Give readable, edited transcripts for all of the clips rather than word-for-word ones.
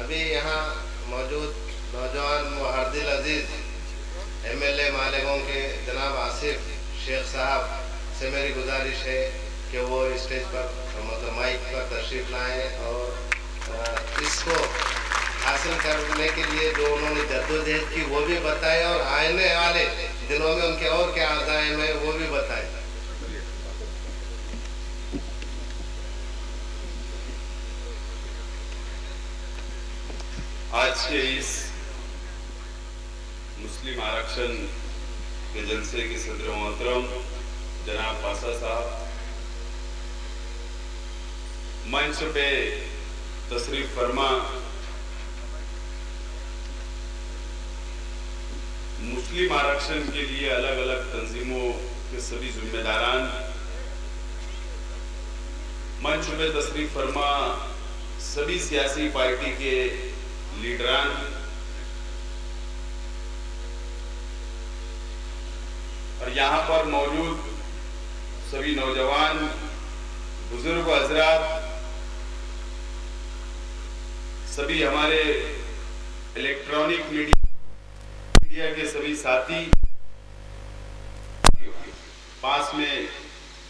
अभी यहाँ मौजूद नौजवान मुहर्दिल अजीज MLA मालेगांव के जनाब आसिफ शेख साहब से मेरी गुजारिश है कि वो स्टेज पर मतलब माइक पर तशरीफ लाएं और इसको हासिल करने के लिए जो उन्होंने जद्दोजहद की वो भी बताएं और आने वाले दिनों में उनके और क्या आज़ाइम है वो भी बताएं। आज के इस मुस्लिम आरक्षण के जलसे के सदर मोहतरम जनाब पासा साहब मंच पे तशरीफ फरमा, मुस्लिम आरक्षण के लिए अलग अलग तंजीमों के सभी जिम्मेदारान, मंच पे तशरीफ फरमा सभी सियासी पार्टी के लीडरान, और यहाँ पर मौजूद सभी नौजवान बुजुर्ग हजरात, सभी हमारे इलेक्ट्रॉनिक मीडिया के सभी साथी, पास में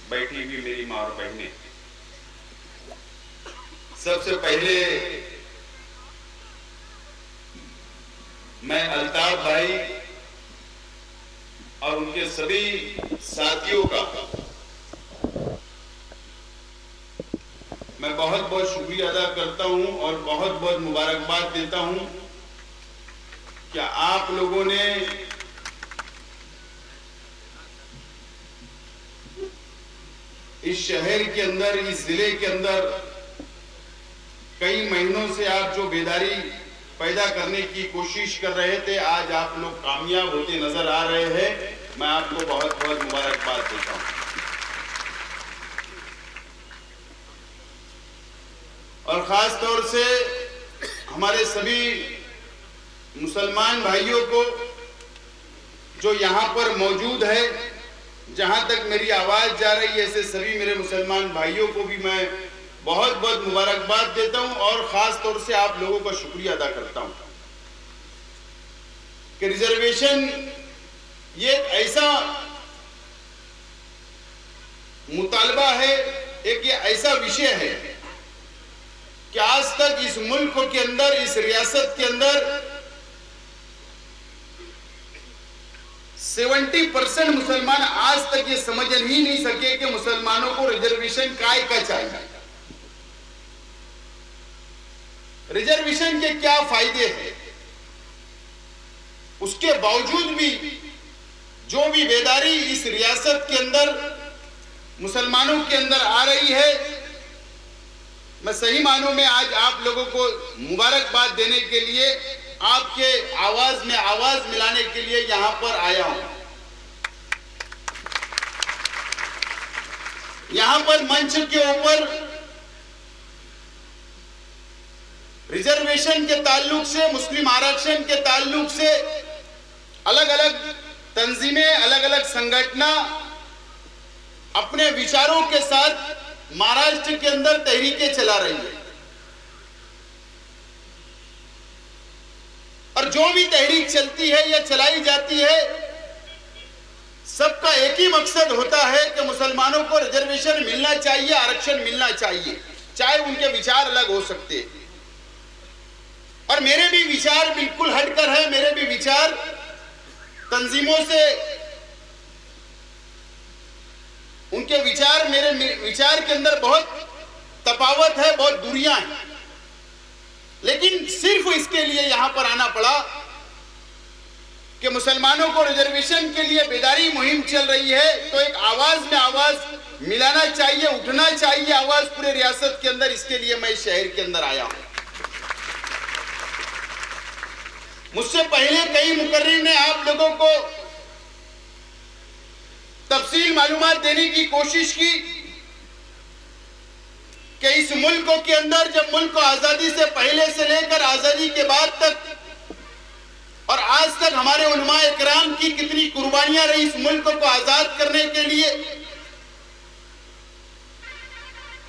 बैठी हुई मेरी माँ और बहनें, सबसे पहले मैं अल्ताफ भाई और उनके सभी साथियों का मैं बहुत बहुत शुक्रिया अदा करता हूं और बहुत बहुत मुबारकबाद देता हूं कि आप लोगों ने इस शहर के अंदर, इस जिले के अंदर कई महीनों से आप जो बेदारी पैदा करने की कोशिश कर रहे थे, आज आप लोग कामयाब होते नजर आ रहे हैं। मैं आपको बहुत बहुत मुबारकबाद देता हूं और खास तौर से हमारे सभी मुसलमान भाइयों को जो यहाँ पर मौजूद है, जहां तक मेरी आवाज जा रही है, ऐसे सभी मेरे मुसलमान भाइयों को भी मैं बहुत बहुत मुबारकबाद देता हूं और खास तौर से आप लोगों का शुक्रिया अदा करता हूं कि रिजर्वेशन ये ऐसा मुतालबा है, एक ये ऐसा विषय है कि आज तक इस मुल्क के अंदर, इस रियासत के अंदर 70% मुसलमान आज तक ये समझ ही नहीं सके कि मुसलमानों को रिजर्वेशन काय का चाहिए, रिजर्वेशन के क्या फायदे हैं। उसके बावजूद भी जो भी बेदारी इस रियासत के अंदर मुसलमानों के अंदर आ रही है, मैं सही मानों में आज आप लोगों को मुबारकबाद देने के लिए, आपके आवाज में आवाज मिलाने के लिए यहां पर आया हूं। यहां पर मंच के ऊपर रिजर्वेशन के ताल्लुक से, मुस्लिम आरक्षण के ताल्लुक से अलग अलग तंजीमें, अलग अलग संगठन अपने विचारों के साथ महाराष्ट्र के अंदर तहरीकें चला रही है और जो भी तहरीक चलती है या चलाई जाती है, सबका एक ही मकसद होता है कि मुसलमानों को रिजर्वेशन मिलना चाहिए, आरक्षण मिलना चाहिए, चाहे उनके विचार अलग हो सकते हैं। और मेरे भी विचार बिल्कुल हटकर है, मेरे भी विचार तंजीमों से, उनके विचार मेरे विचार के अंदर बहुत तफावत है, बहुत दूरियां हैं, लेकिन सिर्फ इसके लिए यहां पर आना पड़ा कि मुसलमानों को रिजर्वेशन के लिए बेदारी मुहिम चल रही है, तो एक आवाज में आवाज मिलाना चाहिए, उठना चाहिए आवाज पूरे रियासत के अंदर। इसके लिए मैं शहर के अंदर आया हूं। मुझसे पहले कई मुकर्रिर ने आप लोगों को तफसील मालूमात देने की कोशिश की कि इस मुल्क के अंदर, जब मुल्क को आजादी से पहले से लेकर आजादी के बाद तक और आज तक हमारे उलमा इकराम की कितनी कुर्बानियां रही इस मुल्क को आजाद करने के लिए,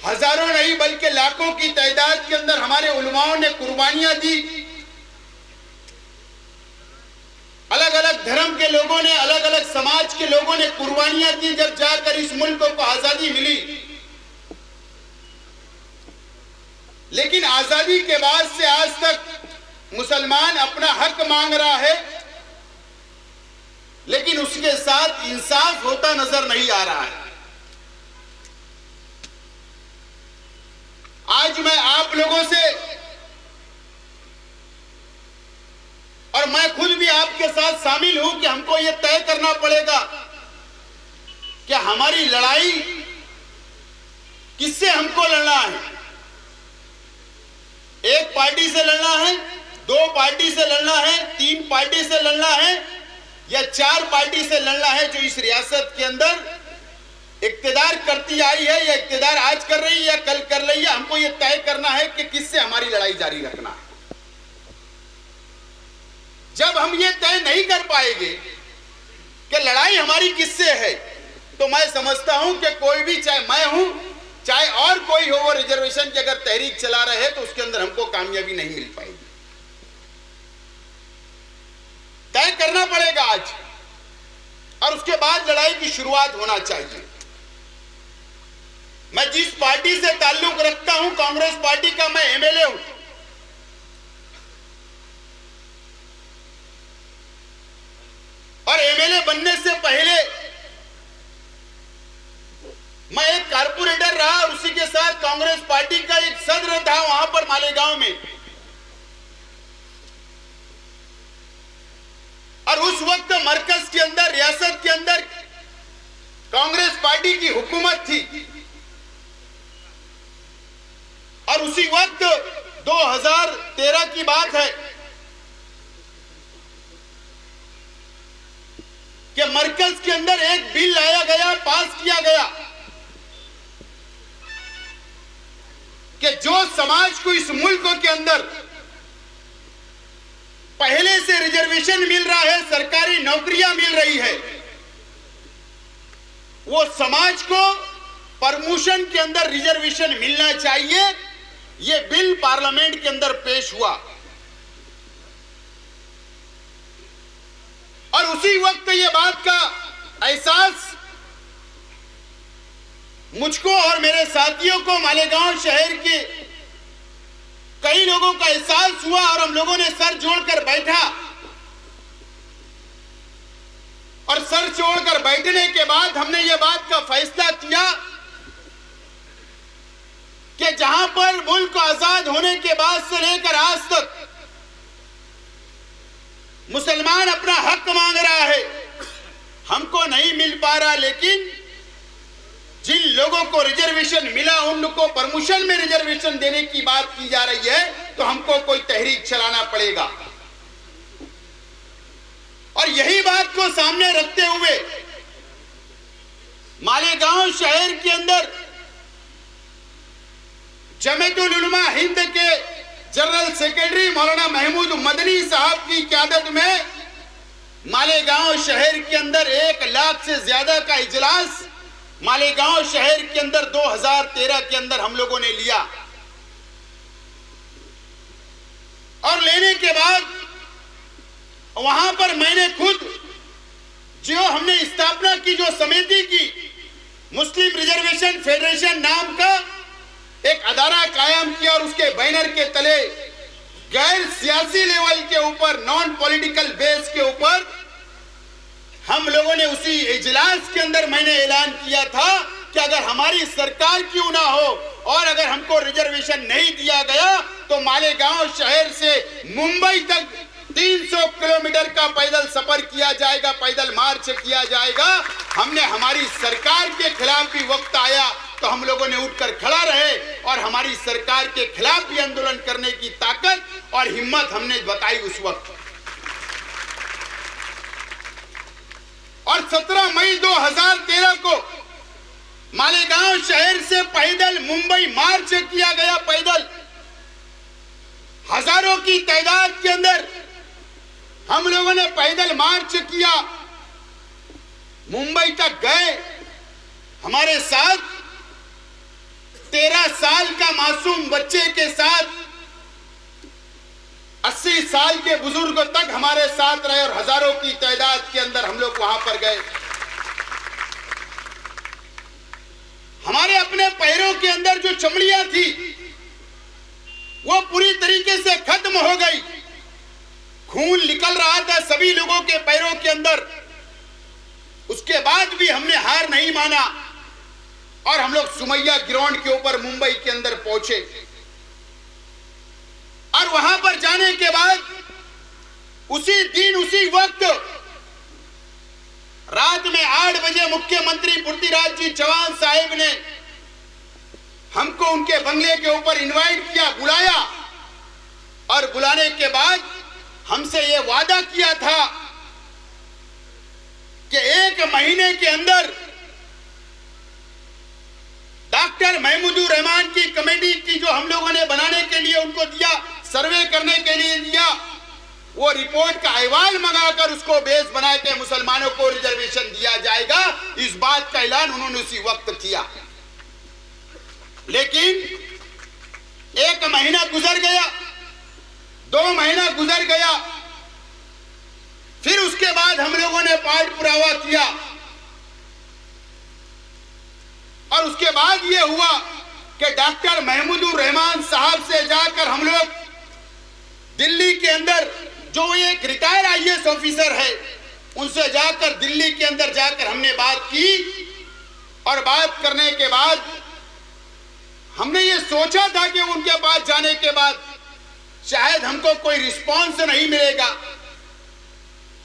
हजारों नहीं बल्कि लाखों की तादाद के अंदर हमारे उलमाओं ने कुर्बानियां दी। अलग अलग धर्म के लोगों ने, अलग अलग समाज के लोगों ने कुर्बानियां दी जब जाकर इस मुल्क को आजादी मिली। लेकिन आजादी के बाद से आज तक मुसलमान अपना हक मांग रहा है, लेकिन उसके साथ इंसाफ होता नजर नहीं आ रहा है। आज मैं आप लोगों से और मैं खुद भी आपके साथ शामिल हूं कि हमको यह तय करना पड़ेगा कि हमारी लड़ाई किससे हमको लड़ना है। एक पार्टी से लड़ना है, दो पार्टी से लड़ना है, तीन पार्टी से लड़ना है, या चार पार्टी से लड़ना है जो इस रियासत के अंदर इक्तिदार करती आई है, या इक्तिदार आज कर रही है या कल कर रही है। हमको यह तय करना है कि किससे हमारी लड़ाई जारी रखना है। जब हम ये तय नहीं कर पाएंगे कि लड़ाई हमारी किससे है, तो मैं समझता हूं कि कोई भी, चाहे मैं हूं चाहे और कोई हो, वो रिजर्वेशन की अगर तहरीक चला रहे तो उसके अंदर हमको कामयाबी नहीं मिल पाएगी। तय करना पड़ेगा आज, और उसके बाद लड़ाई की शुरुआत होना चाहिए। मैं जिस पार्टी से ताल्लुक रखता हूं, कांग्रेस पार्टी का मैं एमएलए हूं, और एमएलए बनने से पहले मैं एक कारपोरेटर रहा और उसी के साथ कांग्रेस पार्टी का एक सदर था वहां पर मालेगांव में। और उस वक्त मरकज के अंदर, रियासत के अंदर कांग्रेस पार्टी की हुकूमत थी। और उसी वक्त 2013 की बात है कि मरकज के अंदर एक बिल लाया गया, पास किया गया कि जो समाज को इस मुल्क के अंदर पहले से रिजर्वेशन मिल रहा है, सरकारी नौकरियां मिल रही है, वो समाज को प्रमोशन के अंदर रिजर्वेशन मिलना चाहिए। ये बिल पार्लियामेंट के अंदर पेश हुआ और उसी वक्त ये बात का एहसास मुझको और मेरे साथियों को, मालेगांव शहर के कई लोगों का एहसास हुआ और हम लोगों ने सर जोड़कर बैठा। और सर जोड़कर बैठने के बाद हमने ये बात का फैसला किया कि जहां पर मुल्क आजाद होने के बाद से लेकर आज तक मुसलमान अपना हक मांग रहा है, हमको नहीं मिल पा रहा, लेकिन जिन लोगों को रिजर्वेशन मिला उनको प्रमोशन में रिजर्वेशन देने की बात की जा रही है, तो हमको कोई तहरीक चलाना पड़ेगा। और यही बात को सामने रखते हुए मालेगांव शहर के अंदर जमीयतुल उलमा हिंद के जनरल सेक्रेटरी मौलाना महमूद मदनी साहब की क़यादत में मालेगांव शहर के अंदर 1 लाख से ज्यादा का इजलास मालेगांव शहर के अंदर 2013 के अंदर हम लोगों ने लिया। और लेने के बाद वहां पर मैंने खुद जो हमने स्थापना की, जो समिति की, मुस्लिम रिजर्वेशन फेडरेशन नाम का एक अदारा कायम किया और उसके बैनर के तले गैर सियासी लेवल के ऊपर, नॉन पॉलिटिकल बेस के ऊपर हम लोगों ने उसी इजलास के अंदर मैंने ऐलान किया था कि अगर हमारी सरकार क्यों ना हो और अगर हमको रिजर्वेशन नहीं दिया गया तो मालेगांव शहर से मुंबई तक 300 किलोमीटर का पैदल सफर किया जाएगा, पैदल मार्च किया जाएगा। हमने हमारी सरकार के खिलाफ भी वक्त आया तो हम लोगों ने उठकर खड़ा रहे और हमारी सरकार के खिलाफ भी आंदोलन करने की ताकत और हिम्मत हमने बताई उस वक्त। और 17 मई 2013 को मालेगांव शहर से पैदल मुंबई मार्च किया गया। पैदल हजारों की तादाद के अंदर हम लोगों ने पैदल मार्च किया, मुंबई तक गए। हमारे साथ 13 साल का मासूम बच्चे के साथ 80 साल के बुजुर्ग तक हमारे साथ रहे और हजारों की तादाद के अंदर हम लोग वहां पर गए। हमारे अपने पैरों के अंदर जो चमड़ियां थी वो पूरी तरीके से खत्म हो गई, खून निकल रहा था सभी लोगों के पैरों के अंदर। उसके बाद भी हमने हार नहीं माना और हम लोग सुमैया ग्राउंड के ऊपर मुंबई के अंदर पहुंचे। और वहां पर जाने के बाद उसी दिन उसी वक्त रात में 8 बजे मुख्यमंत्री पृथ्वीराज जी चौहान साहिब ने हमको उनके बंगले के ऊपर इनवाइट किया, बुलाया और बुलाने के बाद हमसे यह वादा किया था कि 1 महीने के अंदर डॉक्टर महमूदुर रहमान की कमेटी की जो हम लोगों ने बनाने के लिए उनको दिया, सर्वे करने के लिए दिया, वो रिपोर्ट का अहवाल मंगाकर उसको बेस बना के मुसलमानों को रिजर्वेशन दिया जाएगा। इस बात का ऐलान उन्होंने उसी वक्त किया। लेकिन 1 महीना गुजर गया, 2 महीना गुजर गया, फिर उसके बाद हम लोगों ने पाठ पुरावा किया और उसके बाद यह हुआ कि डॉक्टर महमूदुर रहमान साहब से जाकर हम लोग दिल्ली के अंदर, जो एक रिटायर आईएएस ऑफिसर है, उनसे जाकर दिल्ली के अंदर जाकर हमने बात की और बात करने के बाद हमने ये सोचा था कि उनके पास जाने के बाद शायद हमको कोई रिस्पांस नहीं मिलेगा,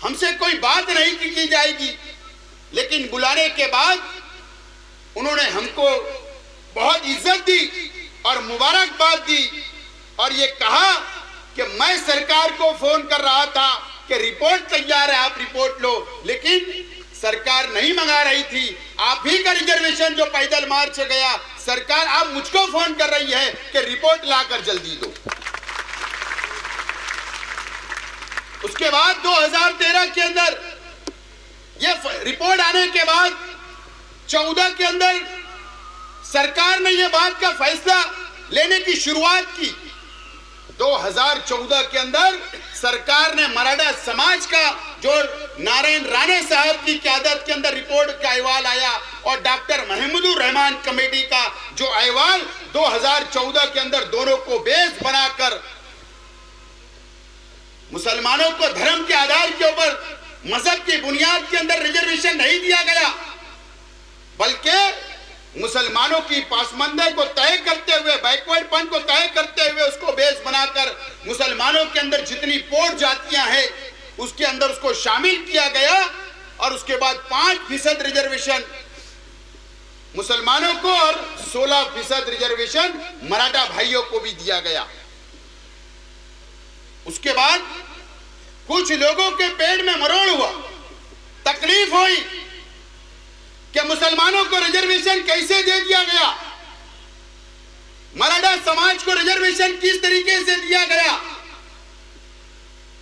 हमसे कोई बात नहीं की जाएगी। लेकिन बुलाने के बाद उन्होंने हमको बहुत इज्जत दी और मुबारकबाद दी और ये कहा कि मैं सरकार को फोन कर रहा था कि रिपोर्ट तैयार है, आप रिपोर्ट लो, लेकिन सरकार नहीं मंगा रही थी। आप ही का रिजर्वेशन जो पैदल मार्च गया, सरकार आप मुझको फोन कर रही है कि रिपोर्ट लाकर जल्दी दो। उसके बाद 2013 के अंदर ये रिपोर्ट आने के बाद 14 के अंदर सरकार ने ये बात का फैसला लेने की शुरुआत की। 2014 के अंदर सरकार ने मराठा समाज का जो नारायण राणे साहब की क़यादत के अंदर रिपोर्ट का अहवाल आया और डॉक्टर महमूदुर रहमान कमेटी का जो अहवाल 2014 के अंदर दोनों को बेस बनाकर मुसलमानों को धर्म के आधार के ऊपर, मजहब की बुनियाद के अंदर रिजर्वेशन नहीं दिया गया, बल्कि मुसलमानों की पासमंदे को तय करते हुए, बैकवर्डपन को तय करते हुए उसको बेस बनाकर मुसलमानों के अंदर जितनी पोट जातियां हैं उसके अंदर उसको शामिल किया गया और उसके बाद 5% रिजर्वेशन मुसलमानों को और 16% रिजर्वेशन मराठा भाइयों को भी दिया गया। उसके बाद कुछ लोगों के पेट में मरोड़ हुआ, तकलीफ हुई कि मुसलमानों को रिजर्वेशन कैसे दे दिया गया, मराठा समाज को रिजर्वेशन किस तरीके से दिया गया।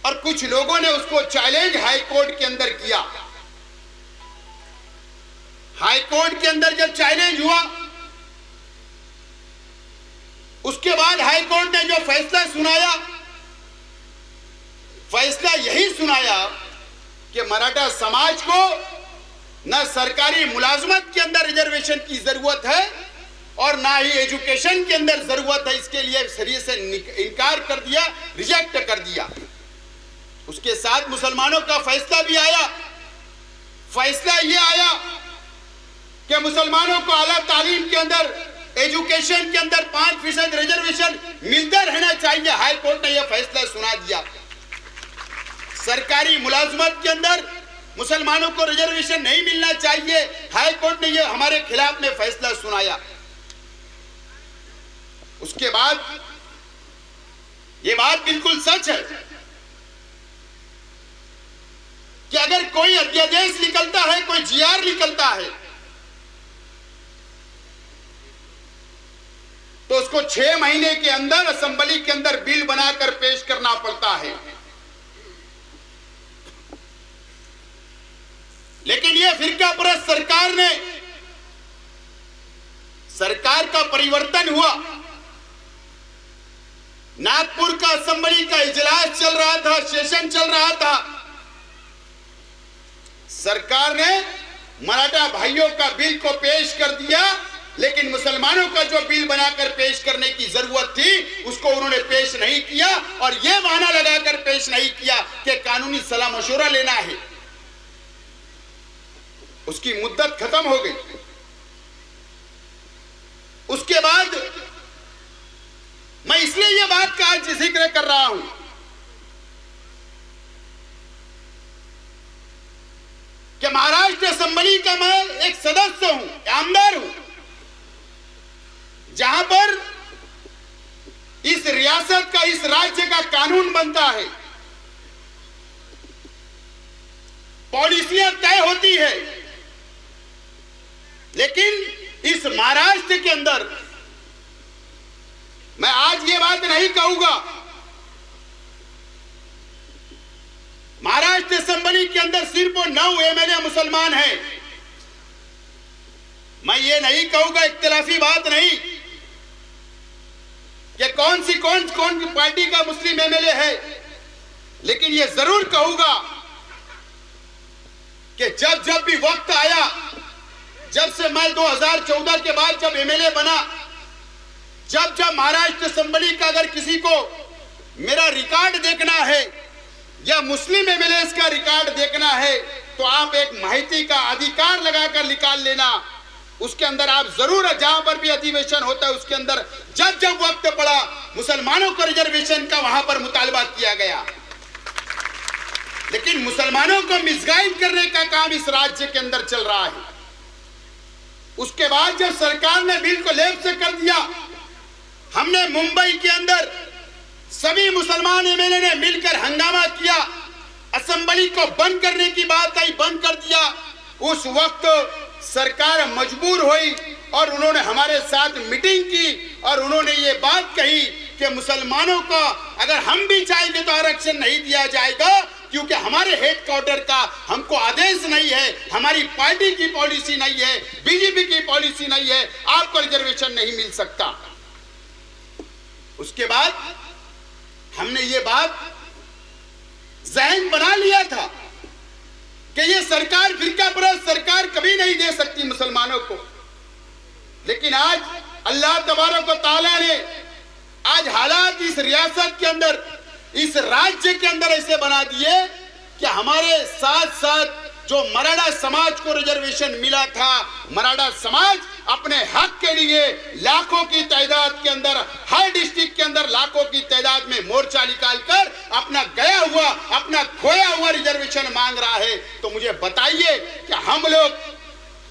और कुछ लोगों ने उसको चैलेंज हाई कोर्ट के अंदर किया। हाई कोर्ट के अंदर जब चैलेंज हुआ, उसके बाद हाई कोर्ट ने जो फैसला सुनाया, फैसला यही सुनाया कि मराठा समाज को न सरकारी मुलाजमत के अंदर रिजर्वेशन की जरूरत है और ना ही एजुकेशन के अंदर जरूरत है। इसके लिए शरीय से इनकार कर दिया, रिजेक्ट कर दिया। उसके साथ मुसलमानों का फैसला भी आया। फैसला यह आया कि मुसलमानों को आला तालीम के अंदर, एजुकेशन के अंदर 5% रिजर्वेशन मिलता रहना चाहिए। हाई कोर्ट ने यह फैसला सुना दिया। सरकारी मुलाजमत के अंदर मुसलमानों को रिजर्वेशन नहीं मिलना चाहिए, हाई कोर्ट ने यह हमारे खिलाफ में फैसला सुनाया। उसके बाद यह बात बिल्कुल सच है कि अगर कोई अध्यादेश निकलता है, कोई जीआर निकलता है, तो उसको 6 महीने के अंदर असेंबली के अंदर बिल बनाकर पेश करना पड़ता है। लेकिन यह फिरका परस्त सरकार सरकार का परिवर्तन हुआ, नागपुर का असेंबली का इजलास चल रहा था, सेशन चल रहा था, सरकार ने मराठा भाइयों का बिल को पेश कर दिया, लेकिन मुसलमानों का जो बिल बनाकर पेश करने की जरूरत थी उसको उन्होंने पेश नहीं किया और यह बहाना लगाकर पेश नहीं किया कि कानूनी सलाह मशवरा लेना है। उसकी मुद्दत खत्म हो गई। उसके बाद मैं इसलिए यह बात का आज जिक्र कर रहा हूं कि महाराष्ट्र असेंबली का मैं एक सदस्य हूं, आमदार हूं, जहां पर इस रियासत का, इस राज्य का कानून बनता है, पॉलिसियां तय होती है, लेकिन इस महाराष्ट्र के अंदर मैं आज ये बात नहीं कहूंगा, महाराष्ट्र असेंबली के अंदर सिर्फ 9 एमएलए मुसलमान हैं। मैं ये नहीं कहूंगा, इख्तिलाफी बात नहीं कि कौन पार्टी का मुस्लिम एमएलए है, लेकिन ये जरूर कहूंगा कि जब भी वक्त आया, जब से मैं 2014 के बाद जब एमएलए बना, जब महाराष्ट्र असेंबली का अगर किसी को मेरा रिकॉर्ड देखना है या मुस्लिम एमएलए का रिकॉर्ड देखना है, तो आप एक माहिती का अधिकार लगाकर निकाल लेना। उसके अंदर आप जरूर, जहां पर भी अधिवेशन होता है उसके अंदर जब वक्त पड़ा, मुसलमानों को रिजर्वेशन का वहां पर मुतालबा किया गया, लेकिन मुसलमानों को मिसगाइड करने का काम इस राज्य के अंदर चल रहा है। उसके बाद जब सरकार ने बिल को लेफ्ट से कर दिया, हमने मुंबई के अंदर सभी मुसलमान एमएलए ने मिलकर हंगामा किया, असेंबली को बंद करने की बात आई, बंद कर दिया। उस वक्त सरकार मजबूर हुई और उन्होंने हमारे साथ मीटिंग की और उन्होंने ये बात कही कि मुसलमानों को अगर हम भी चाहेंगे तो आरक्षण नहीं दिया जाएगा, क्योंकि हमारे हेडक्वार्टर का हमको आदेश नहीं है, हमारी पार्टी की पॉलिसी नहीं है, बीजेपी की पॉलिसी नहीं है, आपको रिजर्वेशन नहीं मिल सकता। उसके बाद हमने ये बात जहन बना लिया था कि ये सरकार, फिरका परस्त सरकार कभी नहीं दे सकती मुसलमानों को, लेकिन आज अल्लाह तबारक व तआला ने आज हालात इस रियासत के अंदर, इस राज्य के अंदर ऐसे बना दिए कि हमारे साथ साथ जो मराठा समाज को रिजर्वेशन मिला था, मराठा समाज अपने हक के लिए लाखों की तादाद के अंदर, हर डिस्ट्रिक्ट के अंदर लाखों की तादाद में मोर्चा निकालकर अपना गया हुआ, अपना खोया हुआ रिजर्वेशन मांग रहा है। तो मुझे बताइए कि हम लोग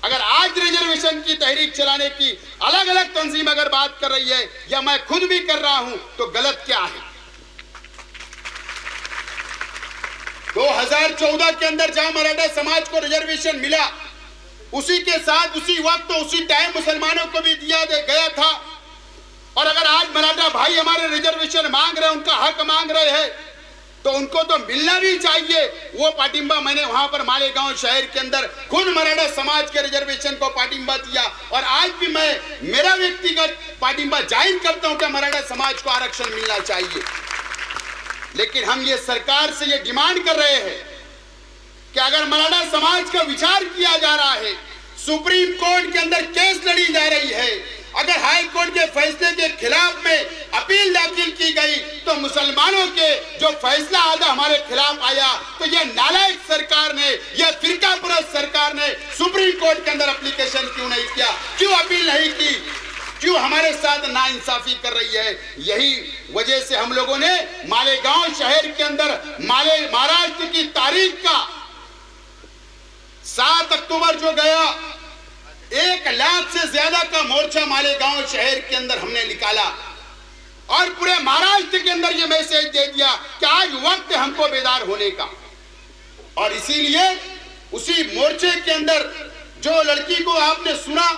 अगर आज रिजर्वेशन की तहरीक चलाने की अलग अलग तंजीम अगर बात कर रही है या मैं खुद भी कर रहा हूं, तो गलत क्या है? 2014 के अंदर जहां मराठा समाज को रिजर्वेशन मिला, उसी के साथ उसी वक्त उसी टाइम मुसलमानों को भी दिया गया था। और अगर आज मराठा भाई हमारे रिजर्वेशन मांग रहे हैं, उनका हक मांग रहे हैं, तो उनको तो मिलना भी चाहिए। वो पाटिंबा मैंने वहां पर मालेगांव शहर के अंदर खुद मराठा समाज के रिजर्वेशन को पाटिंबा दिया, और आज भी मैं मेरा व्यक्तिगत पाटिंबा जाहिर करता हूं कि मराठा समाज को आरक्षण मिलना चाहिए। लेकिन हम ये सरकार से ये डिमांड कर रहे हैं कि अगर मराठा समाज का विचार किया जा रहा है, सुप्रीम कोर्ट के अंदर केस लड़ी जा रही है, अगर हाई कोर्ट के फैसले के खिलाफ में अपील दाखिल की गई, तो मुसलमानों के जो फैसला आधा हमारे खिलाफ आया, तो यह नालायक सरकार ने, यह फिरका परस्त सरकार ने सुप्रीम कोर्ट के अंदर एप्लीकेशन क्यों नहीं किया, क्यों अपील नहीं की, क्यों हमारे साथ नाइंसाफी कर रही है? यही वजह से हम लोगों ने मालेगांव शहर के अंदर महाराष्ट्र की तारीख का 7 अक्टूबर जो गया, 1 लाख से ज्यादा का मोर्चा मालेगांव शहर के अंदर हमने निकाला और पूरे महाराष्ट्र के अंदर ये मैसेज दे दिया कि आज वक्त है हमको बेदार होने का। और इसीलिए उसी मोर्चे के अंदर जो लड़की को आपने सुना,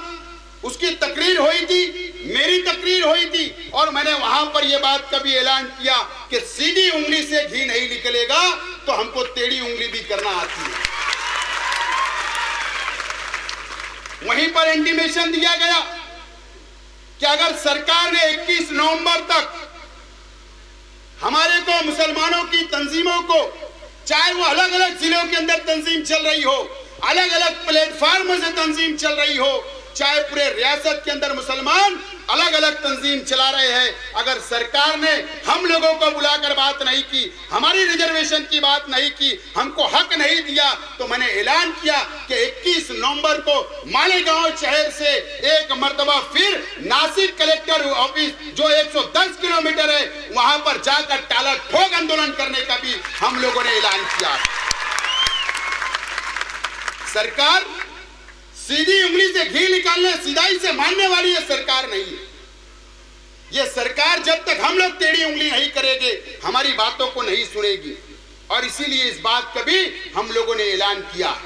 उसकी तकरीर हुई थी, मेरी तकरीर हुई थी, और मैंने वहां पर यह बात कभी ऐलान किया कि सीधी उंगली से घी नहीं निकलेगा, तो हमको टेढ़ी उंगली भी करना आती है। वहीं पर इंटीमेशन दिया गया कि अगर सरकार ने 21 नवंबर तक हमारे को मुसलमानों की तंजीमों को, चाहे वो अलग अलग जिलों के अंदर तंजीम चल रही हो, अलग अलग प्लेटफार्मों से तंजीम चल रही हो, चाहे पूरे रियासत के अंदर मुसलमान अलग अलग तंजीम चला रहे हैं, अगर सरकार ने हम लोगों को बुलाकर बात नहीं की, हमारी रिजर्वेशन की बात नहीं की, हमको हक नहीं दिया, तो मैंने ऐलान किया कि 21 नवंबर को मालेगांव शहर से एक मर्तबा फिर नासिक कलेक्टर ऑफिस जो 110 किलोमीटर है वहां पर जाकर टाला ठोक आंदोलन करने का भी हम लोगों ने ऐलान किया। सरकार सीधी उंगली से घी निकालने, सिधाई से मानने वाली ये सरकार नहीं है। ये सरकार जब तक हम लोग टेढ़ी उंगली नहीं करेंगे, हमारी बातों को नहीं सुनेगी, और इसीलिए इस बात का भी हम लोगों ने ऐलान किया।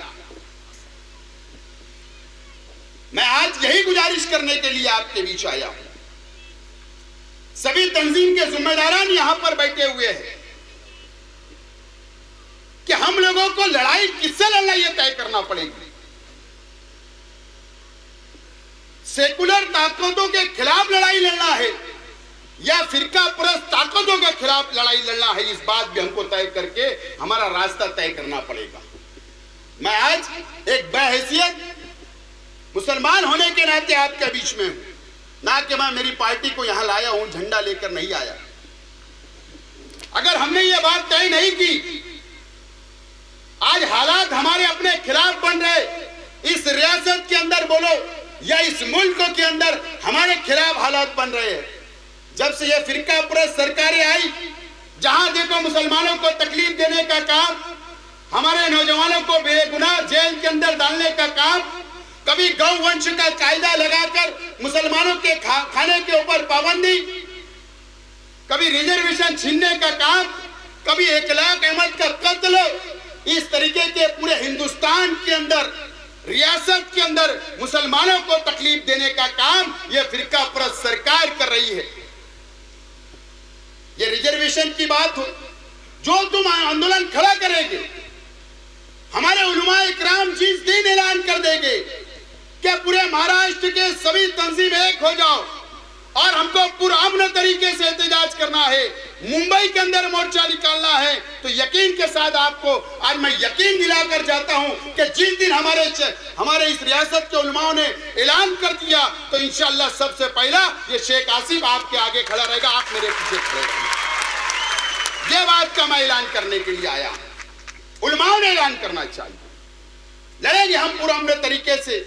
मैं आज यही गुजारिश करने के लिए आपके बीच आया हूं। सभी तंजीम के जिम्मेदारान यहां पर बैठे हुए हैं कि हम लोगों को लड़ाई किससे लड़ना यह तय करना पड़ेगी। सेकुलर ताकतों के खिलाफ लड़ाई लड़ना है या फिरका परस्त ताकतों के खिलाफ लड़ाई लड़ना है, इस बात भी हमको तय करके हमारा रास्ता तय करना पड़ेगा। मैं आज एक बहैसियत मुसलमान होने के नाते आपके बीच में हूं, ना कि मैं मेरी पार्टी को यहां लाया हूं, झंडा लेकर नहीं आया। अगर हमने ये बात तय नहीं की, आज हालात हमारे अपने खिलाफ बन रहे, इस रियासत के अंदर बोलो या इस मुल्क के अंदर हमारे खिलाफ हालात बन रहे हैं। जब से ये फिरका परस्त सरकारें आई, जहां देखो मुसलमानों को तकलीफ देने का काम, हमारे नौजवानों को बेगुनाह जेल के अंदर डालने का काम, कभी गौ वंश का कायदा लगाकर मुसलमानों के खाने के ऊपर पाबंदी, कभी रिजर्वेशन छीनने का काम, कभी इखलाक अहमद का कत्ल, इस तरीके के पूरे हिंदुस्तान के अंदर, रियासत के अंदर मुसलमानों को तकलीफ देने का काम यह फिरका परस्त सरकार कर रही है। ये रिजर्वेशन की बात हो, जो तुम आंदोलन खड़ा करेंगे, हमारे उलमा इकराम जिस दिन ऐलान कर देंगे कि पूरे महाराष्ट्र के सभी तंजीम एक हो जाओ और हमको पुरअमन तरीके से एहतजाज करना है, मुंबई के अंदर मोर्चा निकालना है, तो यकीन के साथ आपको आज मैं यकीन दिलाकर जाता हूं कि जिस दिन हमारे इस रियासत के उलमाओं ने ऐलान कर दिया, तो इंशाअल्लाह सबसे पहला ये शेख आसिफ आपके आगे खड़ा रहेगा, आप मेरे पीछे खड़े रहेंगे। ये बात का मैं ऐलान करने के लिए आया। उलमाओं ने ऐलान करना चाहिए, लड़ेंगे हम पुरअमन तरीके से।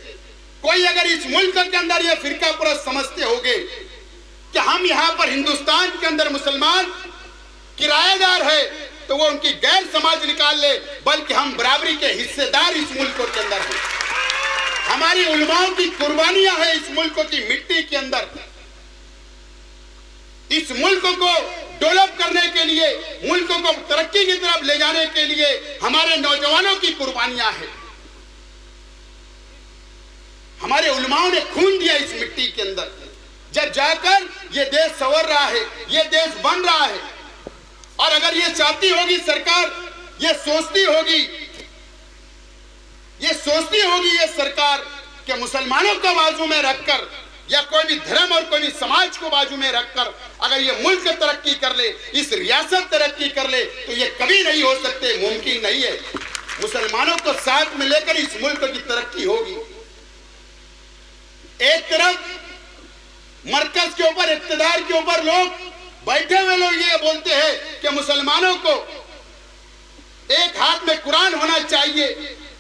कोई अगर इस मुल्क के अंदर ये फिरका परस्त समझते होंगे कि हम यहां पर हिंदुस्तान के अंदर मुसलमान किराएदार है, तो वो उनकी गैर समाज निकाल ले, बल्कि हम बराबरी के हिस्सेदार इस मुल्क के अंदर हैं। हमारी उलमाओं की कुर्बानियां हैं इस मुल्क की मिट्टी के अंदर। इस मुल्क को डेवलप करने के लिए, मुल्क को तरक्की की तरफ ले जाने के लिए हमारे नौजवानों की कुर्बानियां हैं। हमारे उलमाओं ने खून दिया इस मिट्टी के अंदर, जब जाकर ये देश संवर रहा है, ये देश बन रहा है। और अगर ये चाहती होगी सरकार, ये सोचती होगी ये सरकार कि मुसलमानों को बाजू में रखकर या कोई भी धर्म और कोई भी समाज को बाजू में रखकर अगर ये मुल्क तरक्की कर ले, इस रियासत तरक्की कर ले, तो ये कभी नहीं हो सकते, मुमकिन नहीं है। मुसलमानों को साथ में लेकर इस मुल्क की तरक्की होगी। एक तरफ मरकज के ऊपर, इक्तदार के ऊपर लोग बैठे हुए लोग ये बोलते हैं कि मुसलमानों को एक हाथ में कुरान होना चाहिए,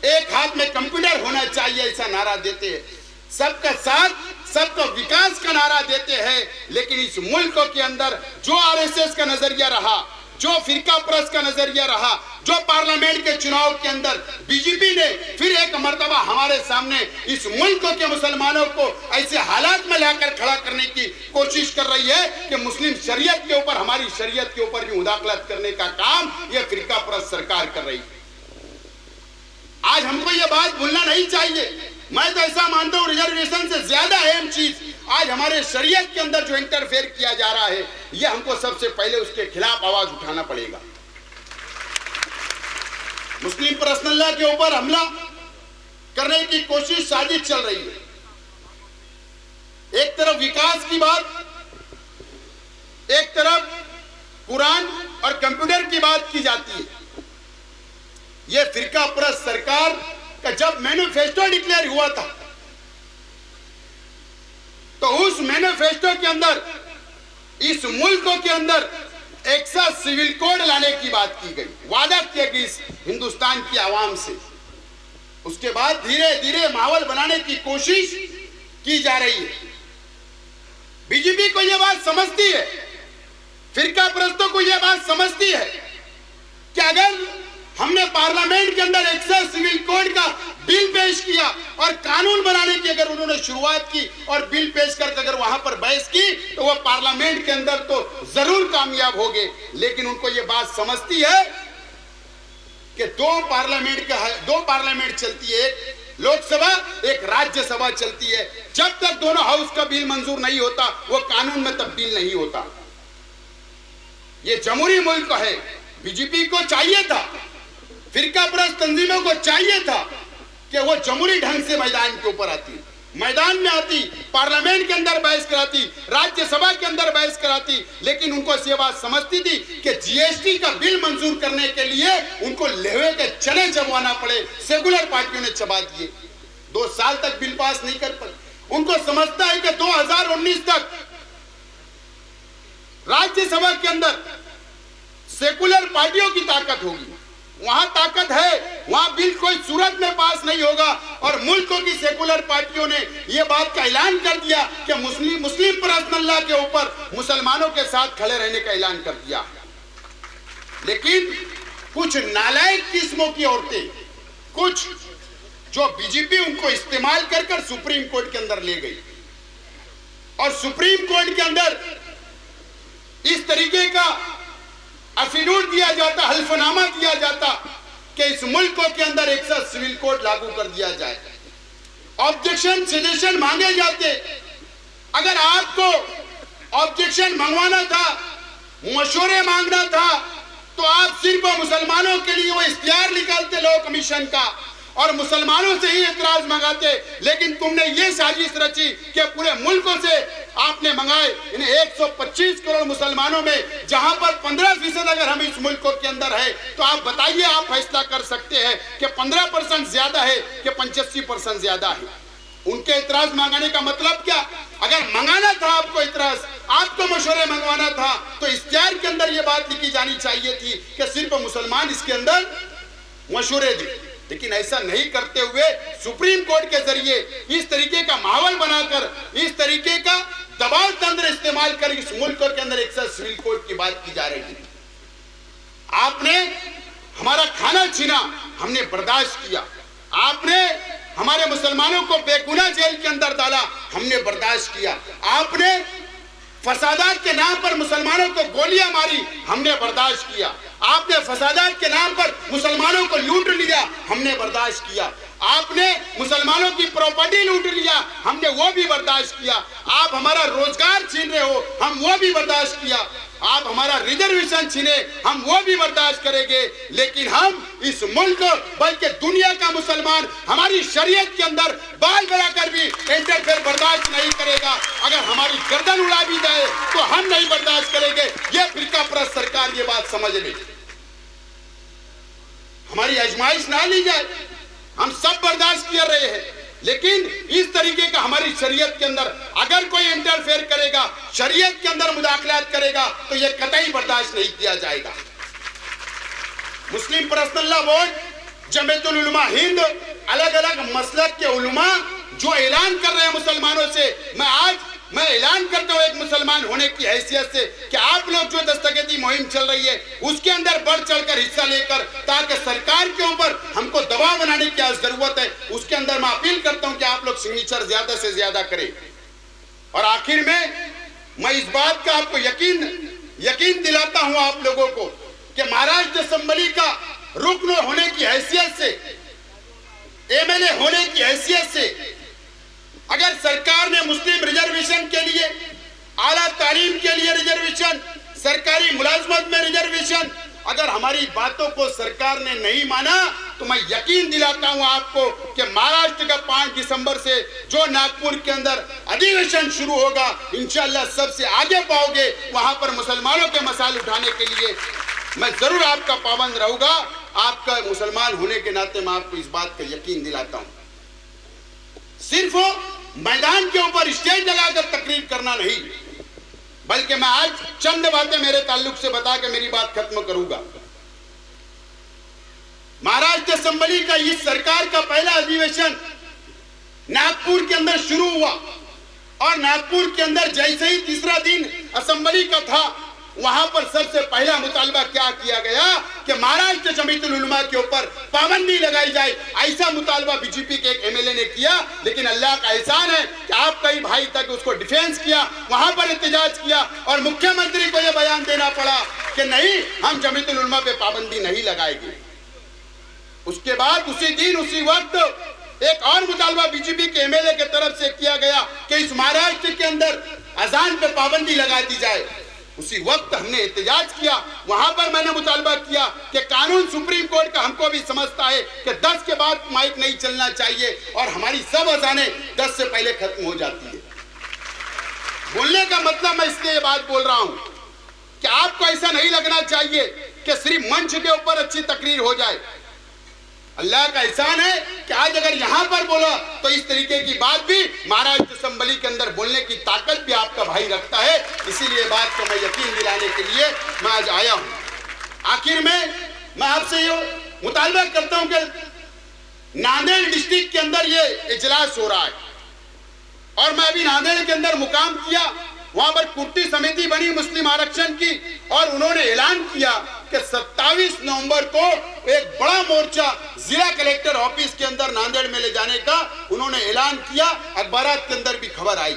एक हाथ में कंप्यूटर होना चाहिए, ऐसा नारा देते हैं। सबका साथ, सबका विकास का नारा देते हैं, लेकिन इस मुल्क के अंदर जो आरएसएस का नजरिया रहा, जो फिरका परस्त का नजरिया रहा, जो पार्लियामेंट के चुनाव के अंदर बीजेपी ने फिर एक मर्तबा हमारे सामने इस मुल्क के मुसलमानों को ऐसे हालात में लाकर खड़ा करने की कोशिश कर रही है कि मुस्लिम शरीयत के ऊपर, हमारी शरीयत के ऊपर भी मुदाखलत करने का काम यह फिरका परस्त सरकार कर रही है। आज हमको यह बात भूलना नहीं चाहिए। मैं तो ऐसा मानता हूं रिजर्वेशन से ज्यादा अहम चीज आज हमारे शरीयत के अंदर जो इंटरफेयर किया जा रहा है, यह हमको सबसे पहले उसके खिलाफ आवाज उठाना पड़ेगा। मुस्लिम पर्सनल लॉ के ऊपर हमला करने की कोशिश, साजिश चल रही है। एक तरफ विकास की बात, एक तरफ कुरान और कंप्यूटर की बात की जाती है। यह फिरका परस्त सरकार का जब मैनिफेस्टो डिक्लेयर हुआ था तो उस मैनिफेस्टो के अंदर इस मुल्क के अंदर एक सा सिविल कोड लाने की बात की गई, वादा किया गया इस हिंदुस्तान की आवाम से। उसके बाद धीरे धीरे माहौल बनाने की कोशिश की जा रही है। बीजेपी को यह बात समझती है, फिरका परस्तों को यह बात समझती है कि अगर हमने पार्लियामेंट के अंदर एक सा सिविल कोड का बिल पेश किया और कानून बनाने की अगर उन्होंने शुरुआत की और बिल पेश करके अगर वहां पर बहस की तो वह पार्लियामेंट के अंदर तो जरूर कामयाब होंगे। लेकिन उनको यह बात समझती है कि दो पार्लियामेंट चलती है, एक लोकसभा एक राज्यसभा चलती है। जब तक दोनों हाउस का बिल मंजूर नहीं होता वो कानून में तब्दील नहीं होता। ये जमहूरी मुल्क है। बीजेपी को चाहिए था, फिरका परस्त तंजीमों को चाहिए था कि वो जमहूरी ढंग से मैदान के ऊपर आती, मैदान में आती, पार्लियामेंट के अंदर बहस कराती, राज्यसभा के अंदर बहस कराती। लेकिन उनको ये बात समझती थी कि जीएसटी का बिल मंजूर करने के लिए उनको लेवे के चने चबवाना पड़े। सेकुलर पार्टियों ने चबा दिए, 2 साल तक बिल पास नहीं कर पाए। उनको समझता है कि 2019 तक राज्यसभा के अंदर सेकुलर पार्टियों की ताकत होगी, वहां ताकत है, वहां बिल कोई सूरत में पास नहीं होगा। और मुल्कों की सेकुलर पार्टियों ने यह बात का ऐलान कर दिया कि मुस्लिम पर्सनल्लाह के ऊपर मुसलमानों के साथ खड़े रहने का ऐलान कर दिया। लेकिन कुछ नालायक किस्मों की औरतें, कुछ जो बीजेपी उनको इस्तेमाल कर सुप्रीम कोर्ट के अंदर ले गई और सुप्रीम कोर्ट के अंदर इस तरीके का एफिडेविट दिया जाता, हल्फनामा दिया जाता कि इस मुल्क के अंदर एक सा सिविल कोड लागू कर दिया जाए। ऑब्जेक्शन सजेशन मांगे जाते। अगर आपको ऑब्जेक्शन मंगवाना था, मशवरे मांगना था, तो आप सिर्फ मुसलमानों के लिए वो इख्तियार निकालते लॉ कमीशन का और मुसलमानों से ही एतराज मंगाते। लेकिन तुमने ये साजिश रची कि पूरे मुल्कों से आपने मंगाए। इन 125 करोड़ मुसलमानों में जहां पर 15% अगर हम इस मुल्क के अंदर है तो आप बताइए, आप फैसला कर सकते हैं कि 15% ज्यादा है कि 85% ज्यादा है। उनके इतराज मंगाने का मतलब क्या? अगर मंगाना था आपको इतराज, आपको मशवरे मंगवाना था तो इख्तियार के अंदर यह बात लिखी जानी चाहिए थी कि सिर्फ मुसलमान इसके अंदर मशवरे दें। लेकिन ऐसा नहीं करते हुए सुप्रीम कोर्ट के जरिए इस तरीके का माहौल बनाकर, इस तरीके का दबाव तंत्र इस्तेमाल कर इस मुल्क के अंदर एक सिविल कोड की बात की जा रही है। आपने हमारा खाना छीना, हमने बर्दाश्त किया। आपने हमारे मुसलमानों को बेगुनाह जेल के अंदर डाला, हमने बर्दाश्त किया। आपने फसादात के नाम पर मुसलमानों को गोलियां मारी, हमने बर्दाश्त किया। आपने फसादात के नाम पर मुसलमानों को लूट लिया, हमने बर्दाश्त किया। आपने मुसलमानों की प्रॉपर्टी लूट लिया, हमने वो भी बर्दाश्त किया। आप हमारा रोजगार छीन रहे हो, हम वो भी बर्दाश्त किया। आप हमारा रिजर्वेशन छीने, हम वो भी बर्दाश्त करेंगे। लेकिन हम इस मुल्क बल्कि दुनिया का मुसलमान हमारी शरीयत के अंदर बाल बढ़ाकर भी इंटरफेयर बर्दाश्त नहीं करेगा। अगर हमारी गर्दन उड़ा भी जाए तो हम नहीं बर्दाश्त करेंगे। ये फिरका परस्त सरकार ये बात समझ ले, हमारी आजमाइश ना ली जाए। हम सब बर्दाश्त कर रहे हैं, लेकिन इस तरीके का हमारी शरीयत के अंदर अगर कोई इंटरफेयर करेगा, शरीयत के अंदर मुदाखलात करेगा तो यह कतई बर्दाश्त नहीं किया जाएगा। मुस्लिम पर्सनल लॉ बोर्ड, जमीयतुल उलमा हिंद, अलग अलग मसलक के उलमा जो ऐलान कर रहे हैं मुसलमानों से, मैं ऐलान करता हूं एक मुसलमान होने की हैसियत से कि आप लोग जो दस्तगीरी मुहिम चल रही है उसके अंदर बढ़ चढ़कर हिस्सा लेकर, ताकि सरकार के ऊपर हमको दबाव बनाने की जरूरत है, उसके अंदर मैं अपील करता हूं कि आप लोग सिग्नेचर ज्यादा से ज्यादा करें। और आखिर में मैं इस बात का आपको यकीन दिलाता हूं आप लोगों को कि महाराष्ट्र असेंबली का रुकन होने की हैसियत से, एमएलए होने की हैसियत से, अगर सरकार ने मुस्लिम रिजर्वेशन के लिए, आला तालीम के लिए रिजर्वेशन, सरकारी मुलाजमत में रिजर्वेशन अगर हमारी बातों को सरकार ने नहीं माना तो मैं यकीन दिलाता हूं आपको कि महाराष्ट्र का 5 दिसंबर से जो नागपुर के अंदर अधिवेशन शुरू होगा, इंशाअल्लाह सबसे आगे पाओगे। वहां पर मुसलमानों के मसाल उठाने के लिए मैं जरूर आपका पाबंद रहूंगा। आपका मुसलमान होने के नाते मैं आपको इस बात का यकीन दिलाता हूं। सिर्फ मैदान के ऊपर स्टेज लगाकर तकरीर करना नहीं, बल्कि मैं आज चंद बातें मेरे ताल्लुक से बता के मेरी बात खत्म करूंगा। महाराष्ट्र असेंबली का इस सरकार का पहला अधिवेशन नागपुर के अंदर शुरू हुआ और नागपुर के अंदर जैसे ही तीसरा दिन असेंबली का था, वहां पर सबसे पहला मुतालबा क्या किया गया कि महाराष्ट्र जमीयतुल उलमा के ऊपर पाबंदी लगाई जाए। ऐसा मुतालबा बीजेपी के एक एमएलए ने किया, लेकिन अल्लाह का एहसान है कि आपका ही भाई तक उसको डिफेंस किया, वहां पर एहतजाज किया और मुख्यमंत्री को यह बयान देना पड़ा कि नहीं, हम जमीयतुल उलमा पे पाबंदी नहीं लगाएंगे। उसके बाद उसी दिन उसी वक्त एक और मुतालबा बीजेपी के एमएलए की तरफ से किया गया कि इस महाराष्ट्र के अंदर अजान पे पाबंदी लगा दी जाए। उसी वक्त हमने एहतजाज किया, वहां पर मैंने मुतालबा किया कि कानून सुप्रीम कोर्ट का हमको भी समझता है कि 10 के बाद माइक नहीं चलना चाहिए और हमारी सब अजानें 10 से पहले खत्म हो जाती है। बोलने का मतलब मैं इसलिए बात बोल रहा हूं कि आपको ऐसा नहीं लगना चाहिए कि सिर्फ मंच के ऊपर अच्छी तकरीर हो जाए। अल्लाह का एहसान है कि आज अगर यहां पर बोला तो इस तरीके की बात भी महाराष्ट्र असेंबली के अंदर बोलने की ताकत भी आपका भाई रखता है। इसीलिए बात को मैं यकीन दिलाने के लिए मैं आज आया हूं। आखिर में मैं आपसे ये मुतालबा करता हूं कि नांदेड़ डिस्ट्रिक्ट के अंदर ये इजलास हो रहा है और मैं अभी नांदेड़ के अंदर मुकाम किया, वहां पर कुर्ती समिति बनी मुस्लिम आरक्षण की और उन्होंने ऐलान किया कि 27 नवंबर को एक बड़ा मोर्चा जिला कलेक्टर ऑफिस के अंदर नांदेड़ में ले जाने का उन्होंने ऐलान किया। अखबारात के अंदर भी खबर आई।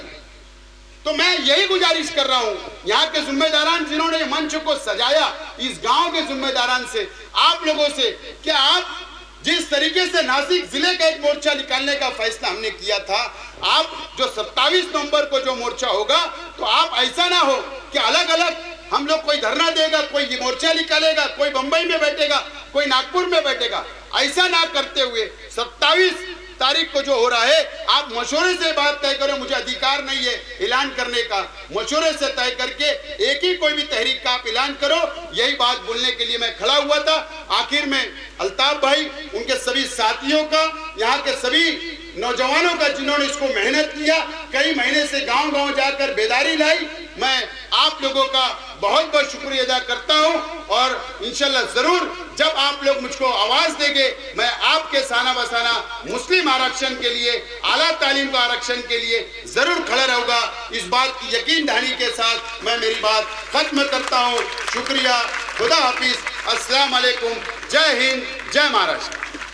तो मैं यही गुजारिश कर रहा हूं यहाँ के जिम्मेदारान जिन्होंने मंच को सजाया, इस गांव के जिम्मेदारान से, आप लोगों से, कि आप जिस तरीके से नासिक जिले का एक मोर्चा निकालने का फैसला हमने किया था, आप जो 27 नवंबर को जो मोर्चा होगा तो आप ऐसा ना हो कि अलग अलग हम लोग कोई धरना देगा, कोई मोर्चा निकालेगा, कोई बंबई में बैठेगा, कोई नागपुर में बैठेगा। ऐसा ना करते हुए 27 तारीख को जो हो रहा है, आप मशवरे से बात तय करो। मुझे अधिकार नहीं है ऐलान करने का, मशवरे से तय करके एक ही कोई भी तहरीक का आप ऐलान करो। यही बात बोलने के लिए मैं खड़ा हुआ था। आखिर में अल्ताफ भाई, उनके सभी साथियों का, यहाँ के सभी नौजवानों का जिन्होंने इसको मेहनत किया, कई महीने से गांव गांव जाकर बेदारी लाई, मैं आप लोगों का बहुत बहुत शुक्रिया अदा करता हूं। और इंशाल्लाह जरूर जब आप लोग मुझको आवाज देंगे, मैं आपके साना बसाना मुस्लिम आरक्षण के लिए, आला तालीम का आरक्षण के लिए जरूर खड़ा रहूंगा। इस बात की यकीन दहानी के साथ मैं मेरी बात खत्म करता हूं। शुक्रिया, खुदा हाफिज, अस्सलाम वालेकुम, जय हिंद, जय महाराष्ट्र।